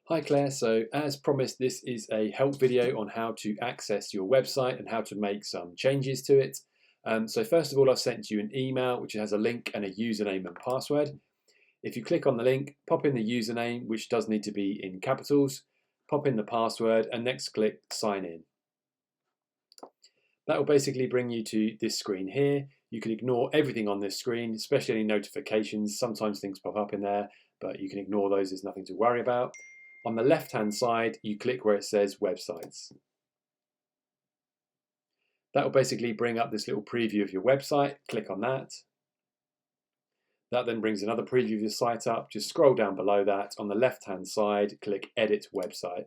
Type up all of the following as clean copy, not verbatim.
Hi Claire, so as promised this is a help video on how to access your website and how to make some changes to it. So first of all I've sent you an email which has a link and a username and password. If you click on the link, pop in the username which does need to be in capitals, pop in the password and next click sign in. That will basically bring you to this screen here. You can ignore everything on this screen, especially any notifications. Sometimes things pop up in there, but you can ignore those, there's nothing to worry about. On the left-hand side, you click where it says websites. That will basically bring up this little preview of your website. Click on that. That then brings another preview of your site up. Just scroll down below that. On the left-hand side, click Edit Website.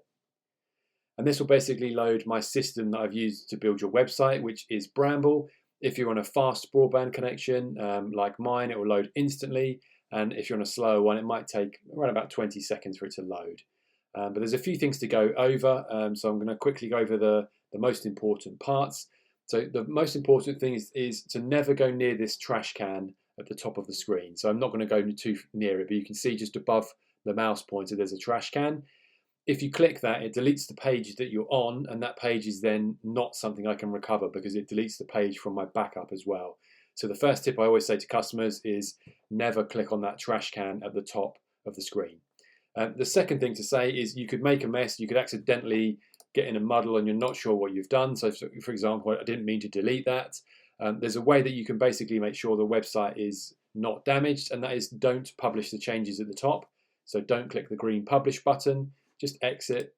And this will basically load my system that I've used to build your website, which is Bramble. If you're on a fast broadband connection like mine, it will load instantly. And if you're on a slower one, it might take around about 20 seconds for it to load. But there's a few things to go over, so I'm going to quickly go over the most important parts. So the most important thing is to never go near this trash can at the top of the screen. So I'm not going to go too near it, but you can see just above the mouse pointer there's a trash can. If you click that, it deletes the page that you're on, and that page is then not something I can recover because it deletes the page from my backup as well. So the first tip I always say to customers is never click on that trash can at the top of the screen. The second thing to say is you could make a mess, you could accidentally get in a muddle and you're not sure what you've done. So for example, I didn't mean to delete that. There's a way that you can basically make sure the website is not damaged, and that is don't publish the changes at the top. So don't click the green publish button, just exit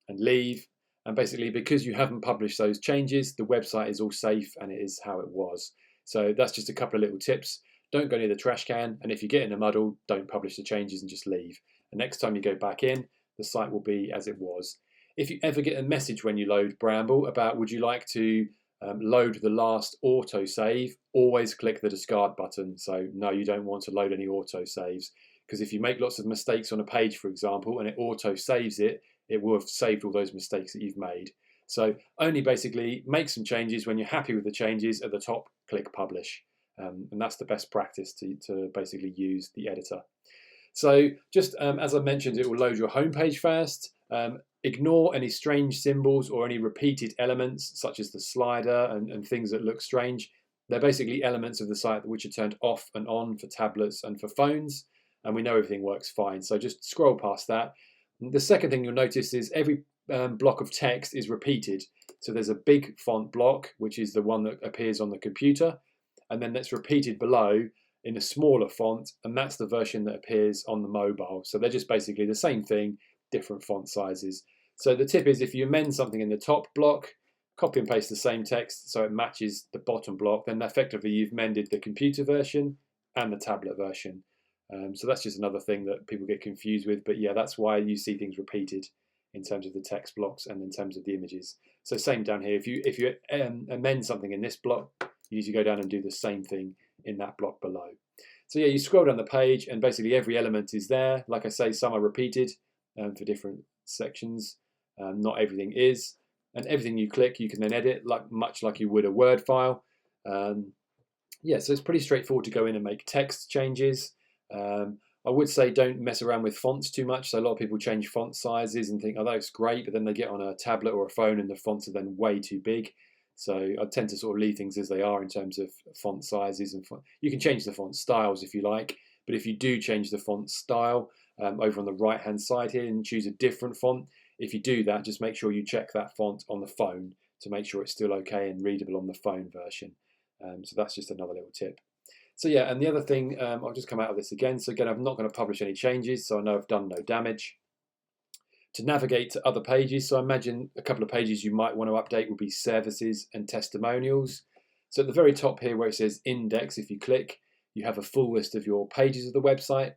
and leave. And basically because you haven't published those changes, the website is all safe and it is how it was. So that's just a couple of little tips. Don't go near the trash can, and if you get in a muddle, don't publish the changes and just leave. And next time you go back in, the site will be as it was. If you ever get a message when you load Bramble about would you like to load the last autosave, always click the discard button. So no, you don't want to load any autosaves, because if you make lots of mistakes on a page, for example, and it auto saves it, it will have saved all those mistakes that you've made. So only basically make some changes. When you're happy with the changes at the top, click publish. And that's the best practice to basically use the editor. So just as I mentioned, it will load your homepage first. Ignore any strange symbols or any repeated elements such as the slider and things that look strange. They're basically elements of the site which are turned off and on for tablets and for phones, and we know everything works fine. So just scroll past that. The second thing you'll notice is every block of text is repeated. So there's a big font block, which is the one that appears on the computer, and then that's repeated below in a smaller font, and that's the version that appears on the mobile. So they're just basically the same thing, different font sizes. So the tip is if you amend something in the top block, copy and paste the same text so it matches the bottom block, then effectively you've mended the computer version and the tablet version. So that's just another thing that people get confused with, but yeah, that's why you see things repeated in terms of the text blocks and in terms of the images. So same down here, if you amend something in this block, you need to go down and do the same thing in that block below. So yeah, you scroll down the page and basically every element is there. Like I say, some are repeated for different sections. Not everything is. And everything you click, you can then edit much like you would a Word file. Yeah, so it's pretty straightforward to go in and make text changes. I would say don't mess around with fonts too much. So a lot of people change font sizes and think, oh, that's great, but then they get on a tablet or a phone and the fonts are then way too big. So I tend to sort of leave things as they are in terms of font sizes, and you can change the font styles if you like, but if you do change the font style over on the right hand side here and choose a different font, if you do that, just make sure you check that font on the phone to make sure it's still okay and readable on the phone version. So that's just another little tip. So yeah, and the other thing, I'll just come out of this again. So again, I'm not going to publish any changes, so I know I've done no damage. To navigate to other pages, so I imagine a couple of pages you might want to update will be services and testimonials. So at the very top here where it says index, if you click, you have a full list of your pages of the website.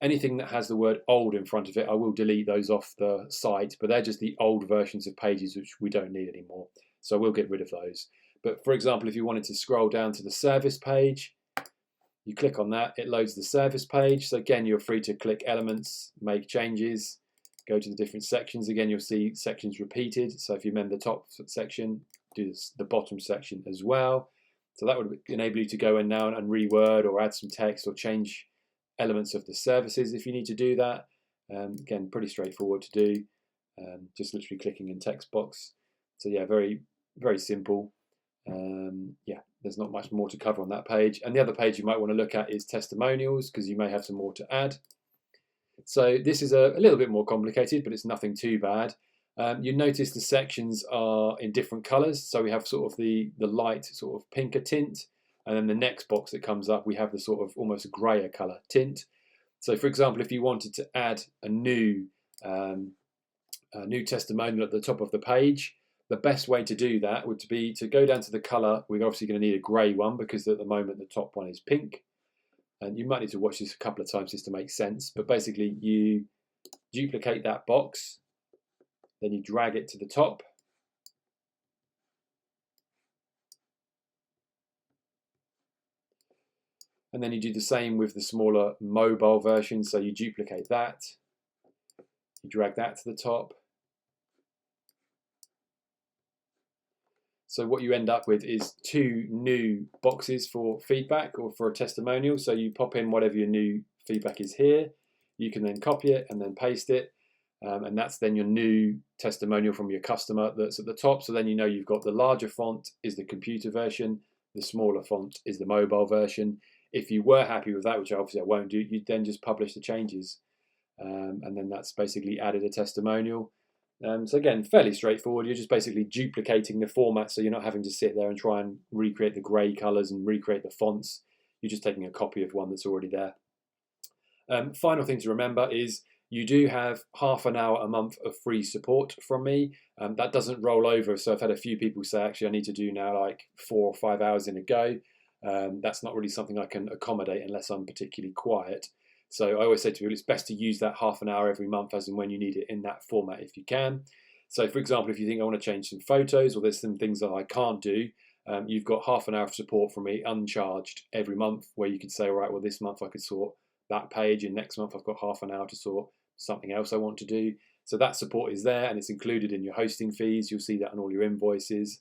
Anything that has the word old in front of it, I will delete those off the site, but they're just the old versions of pages which we don't need anymore. So I will get rid of those. But for example, if you wanted to scroll down to the service page, you click on that, it loads the service page. So again, you're free to click elements, make changes, go to the different sections. Again, you'll see sections repeated. So if you remember the top section, do the bottom section as well. So that would enable you to go in now and reword or add some text or change elements of the services if you need to do that. Again, pretty straightforward to do. Just literally clicking in text box. So yeah, very, very simple. Yeah, there's not much more to cover on that page. And the other page you might want to look at is testimonials, because you may have some more to add. So this is a little bit more complicated, but it's nothing too bad. You notice the sections are in different colors. So we have sort of the light sort of pinker tint, and then the next box that comes up, we have the sort of almost grayer color tint. So for example, if you wanted to add a new testimonial at the top of the page, the best way to do that would be to go down to the color. We're obviously going to need a gray one, because at the moment the top one is pink. And you might need to watch this a couple of times just to make sense. But basically you duplicate that box, then you drag it to the top. And then you do the same with the smaller mobile version. So you duplicate that, you drag that to the top. So what you end up with is 2 new boxes for feedback or for a testimonial. So you pop in whatever your new feedback is here. You can then copy it and then paste it. And that's then your new testimonial from your customer that's at the top. So then you know you've got the larger font is the computer version, the smaller font is the mobile version. If you were happy with that, which obviously I won't do, you then just publish the changes. And then that's basically added a testimonial. So again, fairly straightforward. You're just basically duplicating the format, so you're not having to sit there and try and recreate the grey colours and recreate the fonts. You're just taking a copy of one that's already there. Final thing to remember is you do have half an hour a month of free support from me. That doesn't roll over, so I've had a few people say, actually, I need to do now like 4 or 5 hours in a go. That's not really something I can accommodate unless I'm particularly quiet. So I always say to people, it's best to use that half an hour every month as and when you need it in that format if you can. So for example, if you think I want to change some photos, or there's some things that I can't do, you've got half an hour of support from me uncharged every month, where you could say, all right, well, this month I could sort that page, and next month I've got half an hour to sort something else I want to do. So that support is there, and it's included in your hosting fees. You'll see that on all your invoices.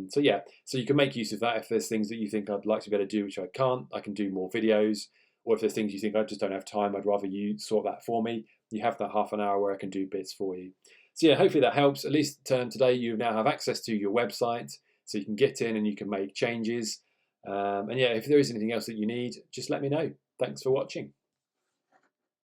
So yeah, so you can make use of that. If there's things that you think I'd like to be able to do which I can't, I can do more videos. Or if there's things you think I just don't have time, I'd rather you sort that for me. You have that half an hour where I can do bits for you. So yeah, hopefully that helps. At least today you now have access to your website, so you can get in and you can make changes. And yeah, if there is anything else that you need, just let me know. Thanks for watching.